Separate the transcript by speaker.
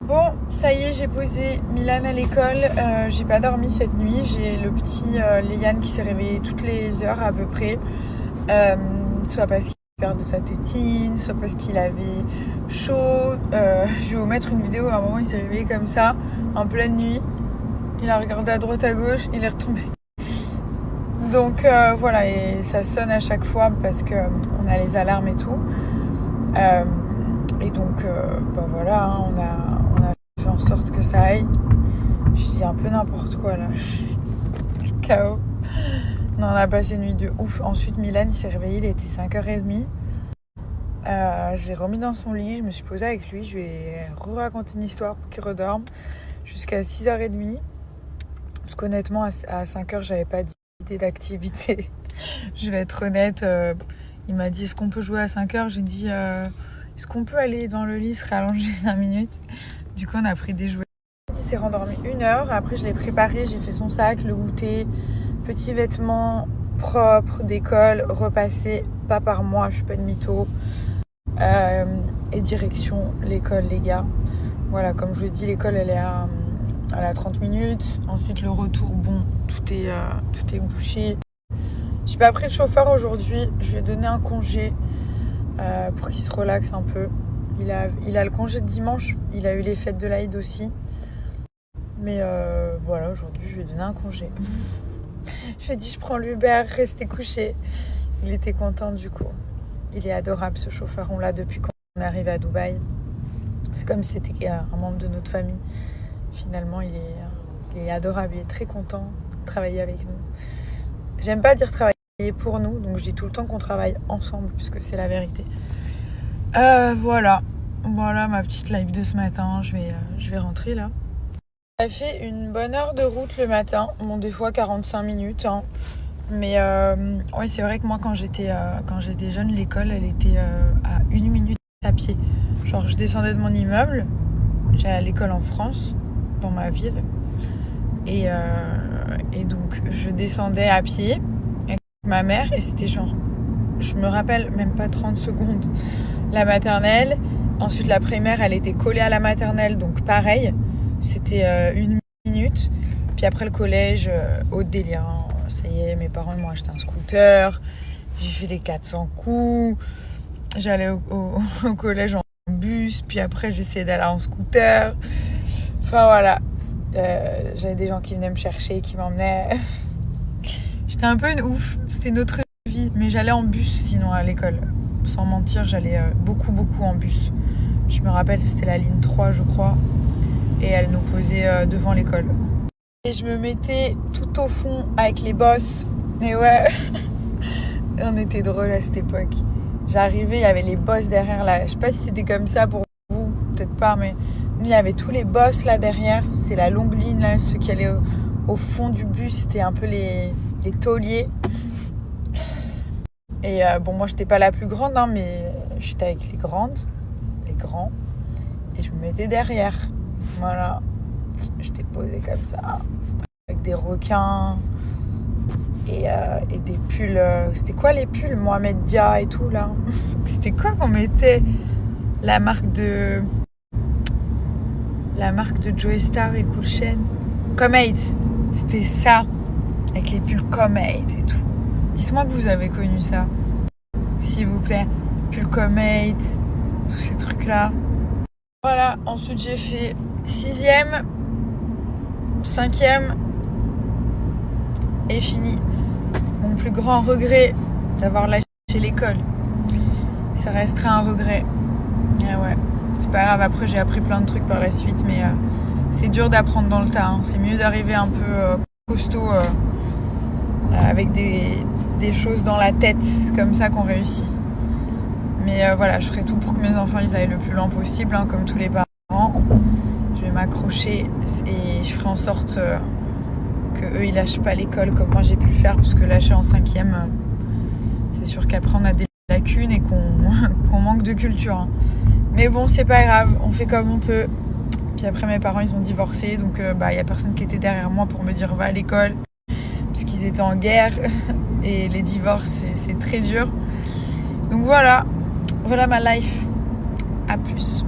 Speaker 1: Bon, ça y est, j'ai posé Milan à l'école. J'ai pas dormi cette nuit. J'ai le petit Léane qui s'est réveillé toutes les heures à peu près. Soit parce qu'il perd de sa tétine, soit parce qu'il avait chaud. Je vais vous mettre une vidéo. À un moment, il s'est réveillé comme ça, en pleine nuit. Il a regardé à droite à gauche, il est retombé. Donc voilà, et ça sonne à chaque fois parce qu'on a les alarmes et tout. Et donc, voilà, hein, on a fait en sorte que ça aille. Je dis un peu n'importe quoi là. Je suis KO. Non, on a passé une nuit de ouf. Ensuite, Milan, il s'est réveillé, il était 5h30. Je l'ai remis dans son lit, je me suis posée avec lui. Je lui ai raconté une histoire pour qu'il redorme jusqu'à 6h30. Parce qu'honnêtement, à 5h, j'avais pas d'idée d'activité. Je vais être honnête. Il m'a dit, est-ce qu'on peut jouer à 5h? J'ai dit, est-ce qu'on peut aller dans le lit, se rallonger 5 minutes? Du coup, on a pris des jouets. Il s'est rendormi 1 heure. Après, je l'ai préparé. J'ai fait son sac, le goûter, petits vêtements propres d'école, repassés, pas par moi, je suis pas de mytho. Et direction l'école, les gars. Voilà, comme je vous ai dit, l'école, elle est à 30 minutes. Ensuite, le retour, bon, tout est bouché. J'ai pas pris le chauffeur aujourd'hui. Je lui ai donné un congé pour qu'il se relaxe un peu. Il a le congé de dimanche. Il a eu les fêtes de l'Aïd aussi. Mais voilà, aujourd'hui, je lui ai donné un congé. Je lui ai dit, je prends l'Uber, restez couché. Il était content du coup. Il est adorable, ce chauffeur. On l'a depuis qu'on est arrivé à Dubaï. C'est comme si c'était un membre de notre famille. Finalement, il est adorable. Il est très content de travailler avec nous. J'aime pas dire travailler pour nous, donc je dis tout le temps qu'on travaille ensemble, puisque c'est la vérité. Voilà ma petite live de ce matin. Je vais rentrer là. Ça fait une bonne heure de route le matin. Bon, des fois 45 minutes. Hein. Mais ouais, c'est vrai que moi, quand j'étais jeune, l'école, elle était à 1 minute à pied. Genre, je descendais de mon immeuble. J'allais à l'école en France, dans ma ville. Et donc, je descendais à pied avec ma mère. Et c'était genre, je me rappelle même pas 30 secondes. La maternelle. Ensuite, la primaire, elle était collée à la maternelle. Donc, pareil. C'était 1 minute. Puis après le collège, au délire. Hein. Ça y est, mes parents ils m'ont acheté un scooter. J'ai fait les 400 coups. J'allais au collège en bus. Puis après, j'essayais d'aller en scooter. Enfin voilà. J'avais des gens qui venaient me chercher, qui m'emmenaient. J'étais un peu une ouf. C'était notre vie. Mais j'allais en bus sinon à l'école. Sans mentir, j'allais beaucoup en bus. Je me rappelle, c'était la ligne 3, je crois. Et elle nous posait devant l'école. Et je me mettais tout au fond avec les boss. Et ouais, on était drôles à cette époque. J'arrivais, il y avait les boss derrière là. Je sais pas si c'était comme ça pour vous, peut-être pas, mais nous, il y avait tous les boss là derrière. C'est la longue ligne là, ceux qui allaient au fond du bus. C'était un peu les tauliers. Et bon, moi, j'étais pas la plus grande, hein, mais j'étais avec les grandes, les grands. Et je me mettais derrière. Voilà, j'étais posée comme ça, avec des requins et des pulls. C'était quoi les pulls Mohamed Dia et tout là. C'était quoi qu'on mettait? La marque de Joey Star et Cool Chain. Comate, c'était ça, avec les pulls Comate et tout. Dites-moi que vous avez connu ça, s'il vous plaît. Pull Comate, tous ces trucs là. Voilà, ensuite j'ai fait 6e, 5e et fini. Mon plus grand regret d'avoir lâché l'école. Ça restera un regret. Ah ouais, c'est pas grave, après j'ai appris plein de trucs par la suite, mais c'est dur d'apprendre dans le tas. Hein. C'est mieux d'arriver un peu costaud avec des choses dans la tête. C'est comme ça qu'on réussit. Mais voilà, je ferai tout pour que mes enfants ils aillent le plus loin possible, hein, comme tous les parents. Je vais m'accrocher et je ferai en sorte qu'eux ils lâchent pas l'école comme moi j'ai pu le faire, parce que lâcher en 5e, c'est sûr qu'après on a des lacunes et qu'on manque de culture. Hein. Mais bon, c'est pas grave, on fait comme on peut. Puis après mes parents ils ont divorcé, donc y a personne qui était derrière moi pour me dire va à l'école, parce qu'ils étaient en guerre et les divorces c'est très dur. Donc voilà ma life. À plus.